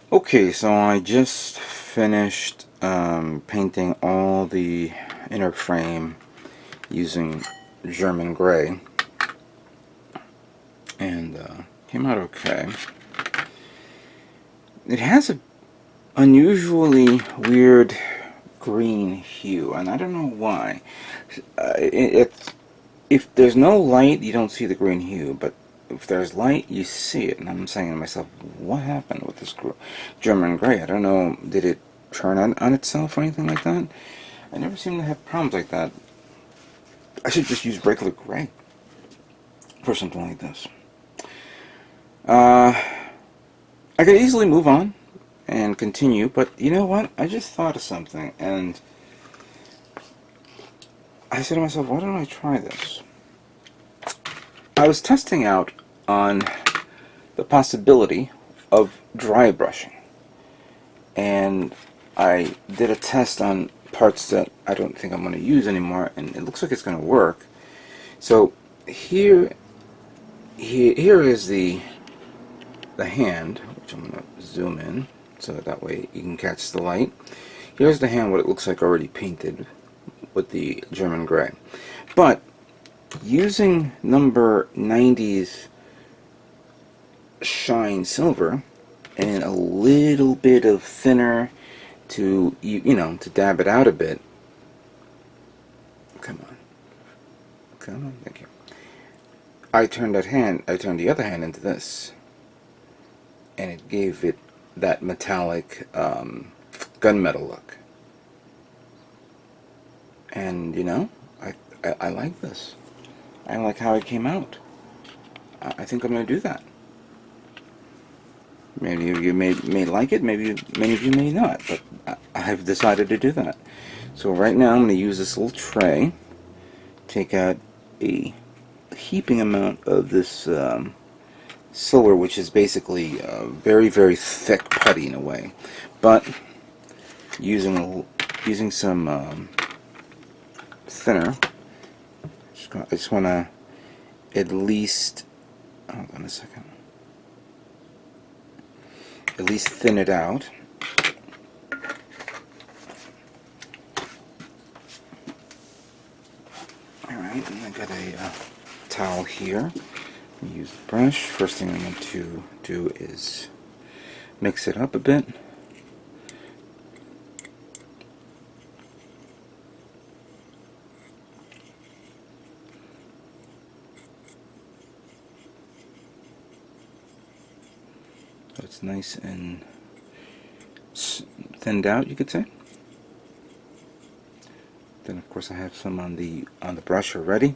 Okay, so I just finished painting all the inner frame using German gray, and came out okay. It has a unusually weird green hue, and I don't know why. If there's no light, you don't see the green hue, but if there's light, you see it. And I'm saying to myself, what happened with this German gray? I don't know, did it turn on itself or anything like that? I never seem to have problems like that. I should just use regular gray for something like this. I could easily move on and continue, but you know what? I just thought of something, and I said to myself, why don't I try this? I was testing out on the possibility of dry brushing, and I did a test on parts that I don't think I'm going to use anymore, and it looks like it's going to work. So here is the hand, which I'm going to zoom in so that way you can catch the light. Here's the hand, what it looks like already painted with the German gray. But using number 90's shine silver and a little bit of thinner to to dab it out a bit. Come on, thank you. I turned the other hand into this, and it gave it that metallic gunmetal look. And I like this. I like how it came out. I think I'm going to do that. Maybe you may like it, maybe many of you may not, but I've decided to do that. So right now I'm going to use this little tray, take out a heaping amount of this silver, which is basically very, very thick putty in a way, but using some thinner. I just want to at least, hold on a second, at least thin it out. Alright, and I got a towel here. Use the brush. First thing I'm going to do is mix it up a bit. So it's nice and thinned out, you could say. Then of course I have some on the brush already.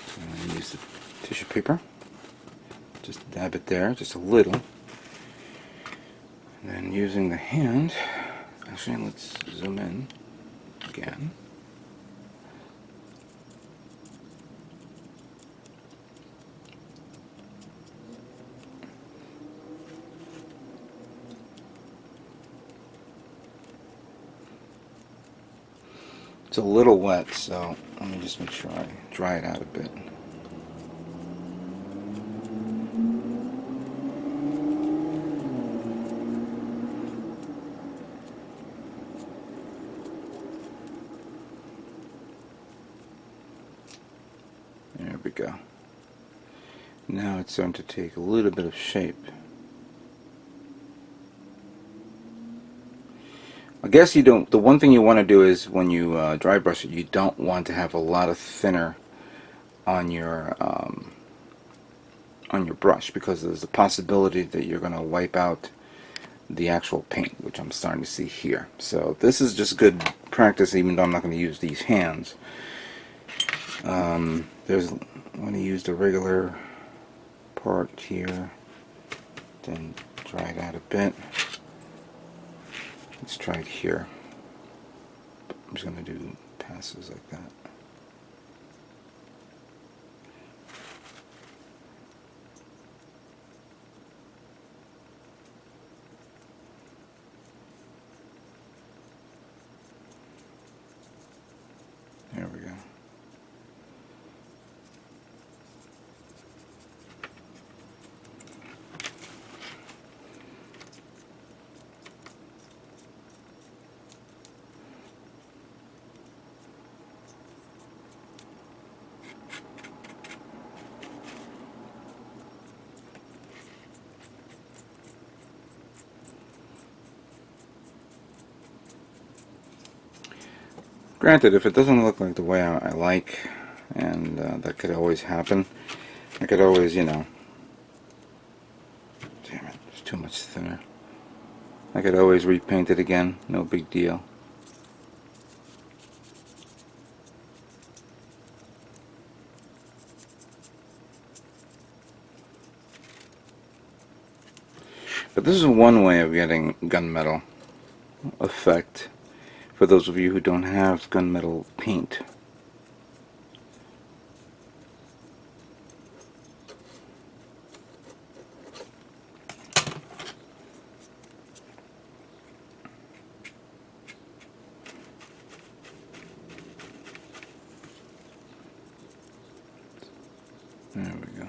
So I'm going to use the tissue paper. Just dab it there, just a little. And then using the hand, actually let's zoom in again. It's a little wet, so let me just make sure I dry it out a bit. There we go. Now it's starting to take a little bit of shape. I guess you don't. The one thing you want to do is when you dry brush it, you don't want to have a lot of thinner on your brush, because there's a possibility that you're going to wipe out the actual paint, which I'm starting to see here. So this is just good practice, even though I'm not going to use these hands. I'm going to use the regular part here, then dry it out a bit. Let's try it here. I'm just going to do passes like that. There we go. Granted, if it doesn't look like the way I like, and that could always happen, I could always, you know, damn it, it's too much thinner. I could always repaint it again, no big deal. But this is one way of getting gunmetal effect for those of you who don't have gunmetal paint. There we go.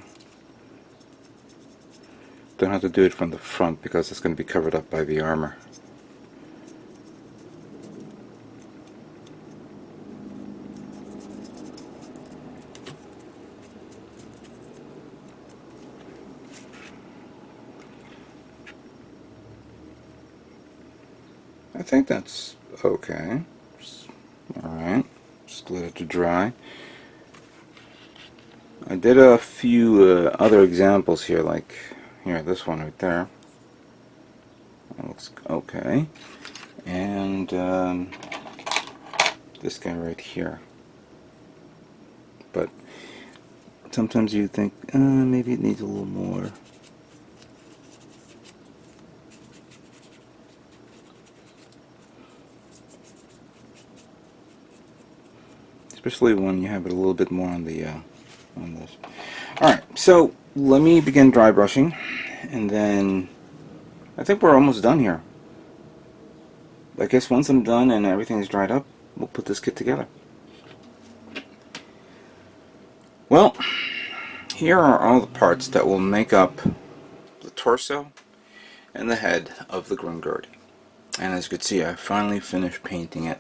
Don't have to do it from the front because it's going to be covered up by the armor. I think that's okay. Alright, just let it to dry. I did a few other examples here, like here, this one right there. That looks okay. And this guy right here. But sometimes you think, maybe it needs a little more. Especially when you have it a little bit more on the on this. Alright, so let me begin dry brushing, and then I think we're almost done here. I guess once I'm done and everything's dried up, we'll put this kit together. Well, here are all the parts that will make up the torso and the head of the Grimgerde. And as you can see, I finally finished painting it.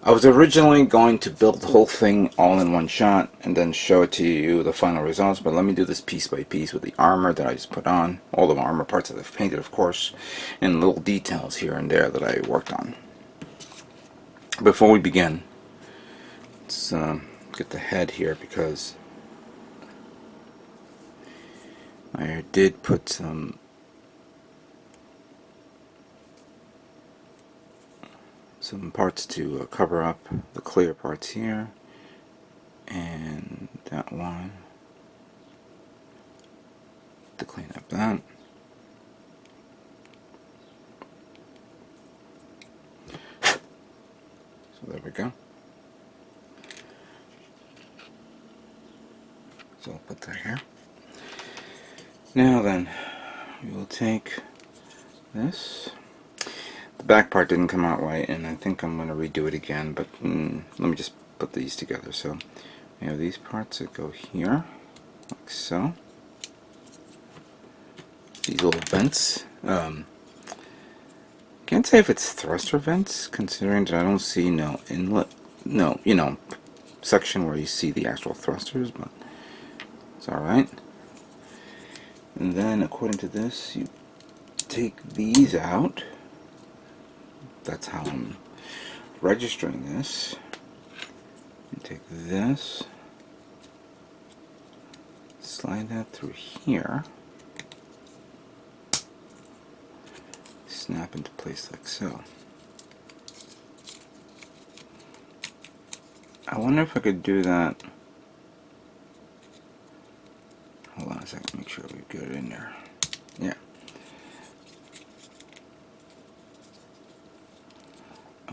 I was originally going to build the whole thing all in one shot and then show it to you, the final results, but let me do this piece by piece with the armor that I just put on, all the armor parts that I've painted, of course, and little details here and there that I worked on. Before we begin, let's get the head here, because I did put some parts to cover up the clear parts here, and that one to clean up that. So there we go. So I'll put that here. Now then, we will take this. The back part didn't come out right, and I think I'm going to redo it again, but let me just put these together. So we have these parts that go here, like so. These little vents. Can't say if it's thruster vents, considering that I don't see no inlet, no, you know, section where you see the actual thrusters, but it's alright. And then, according to this, you take these out. That's how I'm registering this. You take this, slide that through here, snap into place like so. I wonder if I could do that. Hold on a second, make sure we get it in there. Yeah.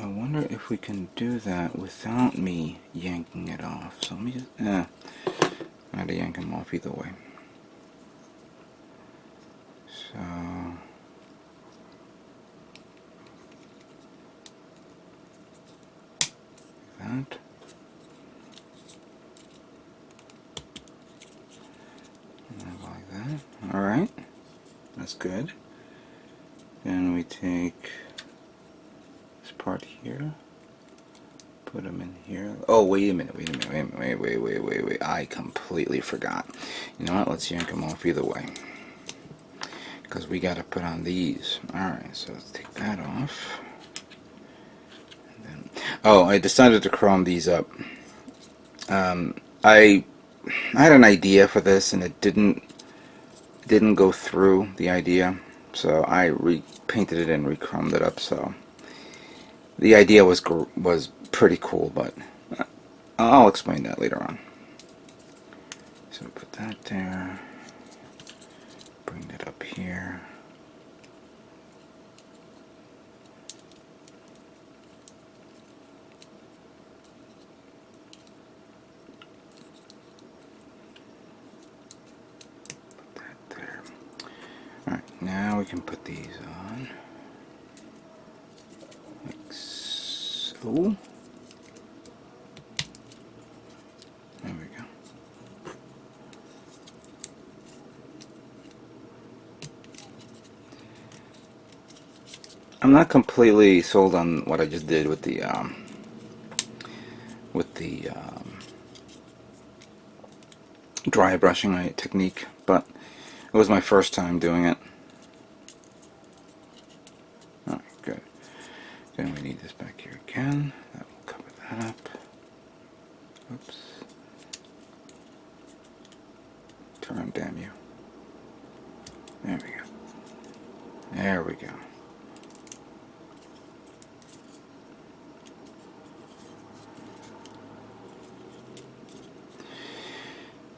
I wonder if we can do that without me yanking it off. So let me just, I had to yank them off either way. So, that. Like that. Alright. That's good. Then we take part here, put them in here. Oh, wait a minute, wait. I completely forgot. You know what, let's yank them off either way, because we got to put on these. Alright, so let's take that off. And then, Oh, I decided to chrome these up. I had an idea for this, and it didn't go through the idea, so I repainted it and re-chromed it up. So the idea was pretty cool, but I'll explain that later on. So put that there. Bring that up here. Put that there. Alright, now we can put these on. Like so. There we go. I'm not completely sold on what I just did with the dry brushing technique, but it was my first time doing it. Alright, good. Then we need this back here again. That will cover that up. Oops. Turn, damn you. There we go. There we go.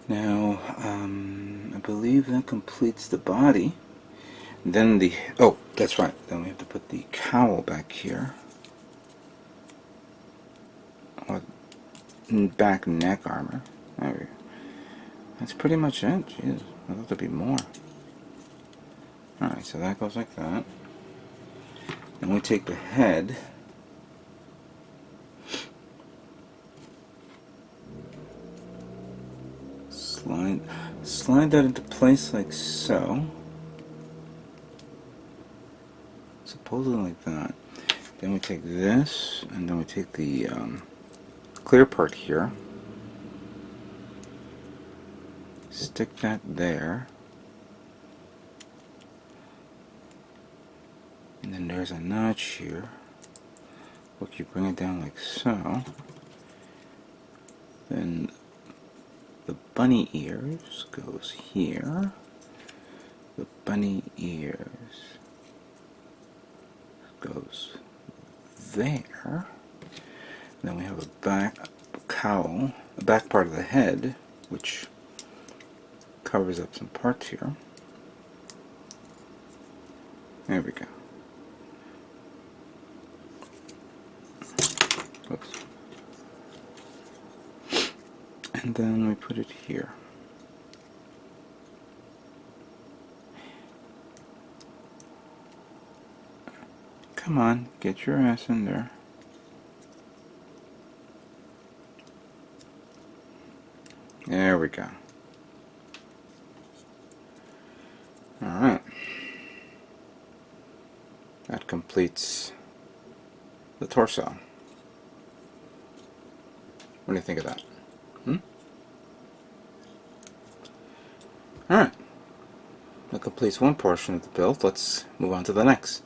Now, I believe that completes the body. Then oh, that's right. Then we have to put the cowl back here. Or back neck armor. There we go. That's pretty much it. Jeez, I thought there'd be more. Alright, so that goes like that. Then we take the head. Slide that into place like so. Supposedly like that. Then we take this, and then we take the clear part here. Stick that there. And then there's a notch here. Look, you bring it down like so. Then the bunny ears goes here. The bunny ears goes there. Then we have a back cowl, the back part of the head, which covers up some parts here. There we go. Oops. And then we put it here. Come on, get your ass in there. There we go. Alright. That completes the torso. What do you think of that? Alright. That completes one portion of the build. Let's move on to the next.